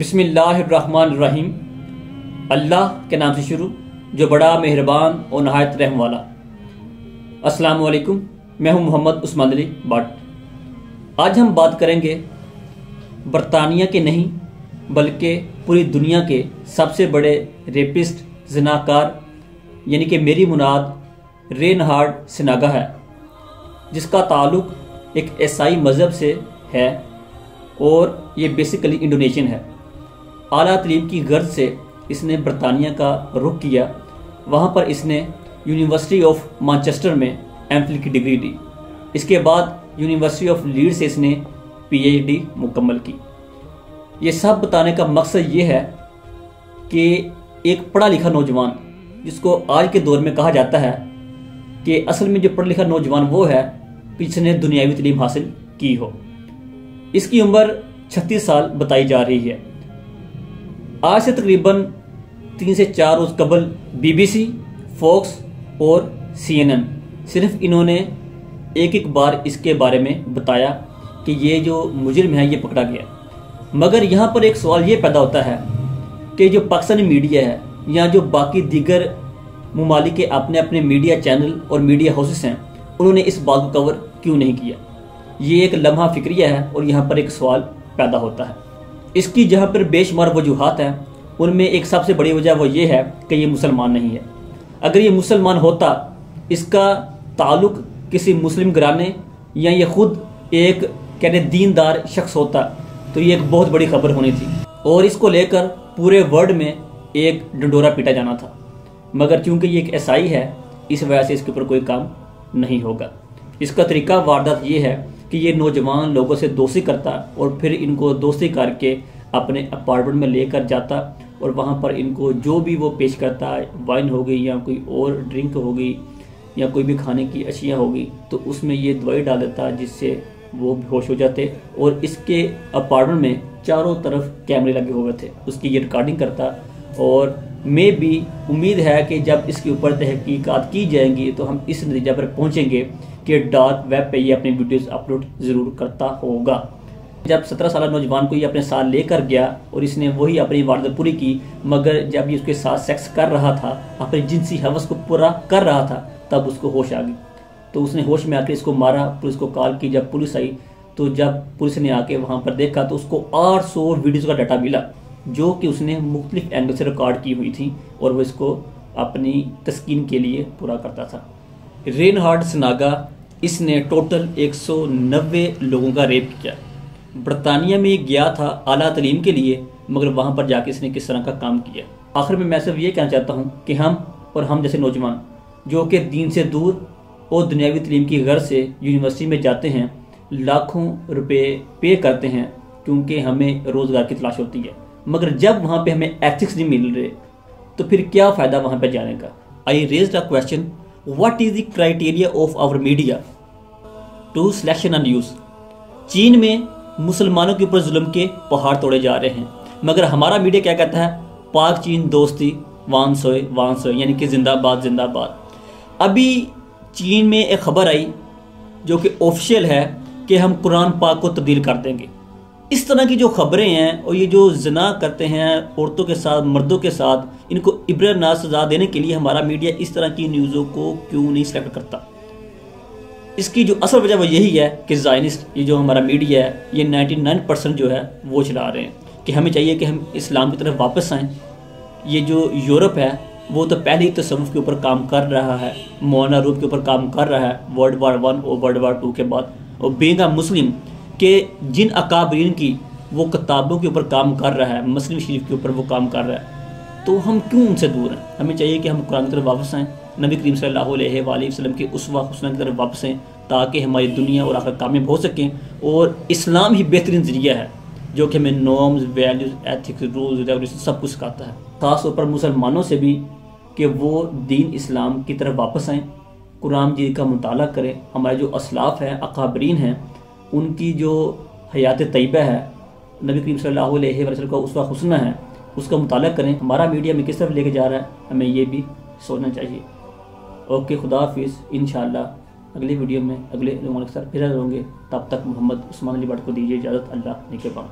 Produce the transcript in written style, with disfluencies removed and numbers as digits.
बिस्मिल्लाहिर्रहमानिर्रहीम। अल्लाह के नाम से शुरू जो बड़ा मेहरबान और नहायत रहम वाला। अस्सलामु अलैकुम, मैं हूं मोहम्मद उस्मान अली भट्ट। आज हम बात करेंगे बरतानिया के नहीं बल्कि पूरी दुनिया के सबसे बड़े रेपिस्ट ज़िनाकार यानी कि मेरी मुराद रेनहार्ड सिनागा है, जिसका ताल्लुक़ एक ईसाई मज़हब से है और ये बेसिकली इंडोनेशियन है। आला तलीम की गर्ज से इसने बरतानिया का रुख किया। वहाँ पर इसने यूनिवर्सिटी ऑफ मैनचेस्टर में एमफिल की डिग्री ली। इसके बाद यूनिवर्सिटी ऑफ लीड्स से इसने पीएचडी मुकम्मल की। ये सब बताने का मकसद ये है कि एक पढ़ा लिखा नौजवान, जिसको आज के दौर में कहा जाता है कि असल में जो पढ़ा लिखा नौजवान वो है कि जिसने दुनियावी तालीम हासिल की हो। इसकी उम्र 36 साल बताई जा रही है। आज से तकरीबन 3 से 4 रोज़ कबल BBC, फॉक्स और CNN सिर्फ इन्होंने एक बार इसके बारे में बताया कि ये जो मुजरिम है ये पकड़ा गया। मगर यहाँ पर एक सवाल ये पैदा होता है कि जो पाकिस्तानी मीडिया है या जो बाकी दीगर ममालिक के अपने अपने मीडिया चैनल और मीडिया हाउसेस हैं, उन्होंने इस बात को कवर क्यों नहीं किया। ये एक लम्हा फिक्रिया है और यहाँ पर एक सवाल पैदा होता है। इसकी जहाँ पर बेशुमार वजूहात हैं, उनमें एक सबसे बड़ी वजह वो ये है कि ये मुसलमान नहीं है। अगर ये मुसलमान होता, इसका ताल्लुक़ किसी मुस्लिम घराने या ये खुद एक कहने दीनदार शख्स होता, तो ये एक बहुत बड़ी खबर होनी थी और इसको लेकर पूरे वर्ल्ड में एक ढिंढोरा पीटा जाना था। मगर चूंकि ये एक ईसाई है, इस वजह से इसके ऊपर कोई काम नहीं होगा। इसका तरीका वारदात ये है कि ये नौजवान लोगों से दोस्ती करता और फिर इनको दोस्ती करके अपने अपार्टमेंट में लेकर जाता और वहाँ पर इनको जो भी वो पेश करता है, वाइन हो गई या कोई और ड्रिंक हो गई या कोई भी खाने की अशिया होगी, तो उसमें ये दवाई डाल देता जिससे वो बेहोश हो जाते। और इसके अपार्टमेंट में चारों तरफ कैमरे लगे हुए थे, उसकी ये रिकॉर्डिंग करता। और मैं भी उम्मीद है कि जब इसके ऊपर तहकीकात की जाएंगी तो हम इस नतीजे पर पहुँचेंगे कि डार्क वेब पे ये अपनी वीडियोस अपलोड ज़रूर करता होगा। जब 17 साल नौजवान को ये अपने साथ लेकर गया और इसने वही अपनी वारदात पूरी की, मगर जब ये उसके साथ सेक्स कर रहा था, अपनी जिनसी हवस को पूरा कर रहा था, तब उसको होश आ गई। तो उसने होश में आकर इसको मारा, पुलिस को कॉल की। जब पुलिस आई तो जब पुलिस ने आके वहाँ पर देखा तो उसको 800 वीडियोज़ का डाटा मिला, जो कि उसने मुख्तलिफ एंगल से रिकॉर्ड की हुई थी और वो इसको अपनी तस्कीन के लिए पूरा करता था। रेनहार्ड सिनागा, इसने टोटल 190 लोगों का रेप किया। बरतानिया में गया था आला तलीम के लिए, मगर वहाँ पर जाके इसने किस तरह का काम किया। आखिर में मैं सिर्फ ये कहना चाहता हूँ कि हम जैसे नौजवान जो कि दीन से दूर और दुनियावी तलीम की गर्ज से यूनिवर्सिटी में जाते हैं, लाखों रुपए पे करते हैं क्योंकि हमें रोज़गार की तलाश होती है, मगर जब वहाँ पे हमें एथिक्स नहीं मिल रहे तो फिर क्या फ़ायदा वहाँ पे जाने का। I raised a question, what is the criteria of our media to selection and use. चीन में मुसलमानों के ऊपर जुल्म के पहाड़ तोड़े जा रहे हैं, मगर हमारा मीडिया क्या कहता है, पाक चीन दोस्ती वान सोए, यानी कि जिंदाबाद जिंदाबाद। अभी चीन में एक खबर आई जो कि ऑफिशियल है कि हम कुरान पाक को तब्दील कर देंगे। इस तरह की जो खबरें हैं और ये जो ज़िना करते हैं औरतों के साथ, मर्दों के साथ, इनको इब्रतनाक सज़ा देने के लिए हमारा मीडिया इस तरह की न्यूज़ों को क्यों नहीं सेलेक्ट करता। इसकी जो असल वजह वो यही है कि ज़ायनिस्ट ये जो हमारा मीडिया है, ये 99% जो है वो चला रहे हैं कि हमें चाहिए कि हम इस्लाम की तरफ वापस आएँ। ये जो यूरोप है वो तो पहले ही तसव्वुफ़ के ऊपर काम कर रहा है, मौलाना रूप के ऊपर काम कर रहा है वर्ल्ड वार 1 और वर्ल्ड वार 2 के बाद। और बीइंग अ मुस्लिम के जिन अकाबरीन की वो किताबों के ऊपर काम कर रहा है, मुस्लिम शरीफ के ऊपर वो काम कर रहा है, तो हम क्यों उनसे दूर हैं। हमें चाहिए कि हम कुरान की तरफ वापस आएँ, नबी करीम सल्लल्लाहु अलैहि वसल्लम के उसवा हुस्ना की तरफ वापस आएँ, ताकि हमारी दुनिया और आखिरत कामयाब हो सकें। और इस्लाम ही बेहतरीन ज़रिया है जो कि हमें norms, values, ethics, rules, regulation सब कुछ सिखाता है। ख़ास तौर पर मुसलमानों से भी कि वो दीन इस्लाम की तरफ वापस आएँ, कुरान जी का मुताला करें। हमारे जो असलाफ़ हैं, अकाबरीन हैं, उनकी जो हयात तय्यबा है, नबी करीम सल्लल्लाहु अलैहि वसल्लम का उसवा हुस्ना है, उसका मुताला करें। हमारा मीडिया में किस तरफ लेके जा रहा है, हमें ये भी सोचना चाहिए। ओके, खुदा हाफिज़। इंशाअल्लाह अगली वीडियो में अगले लोगों के साथ फिर होंगे। तब तक मोहम्मद उस्मान अली भट्ट को दीजिए इजाज़त। अल्लाह निगहबान।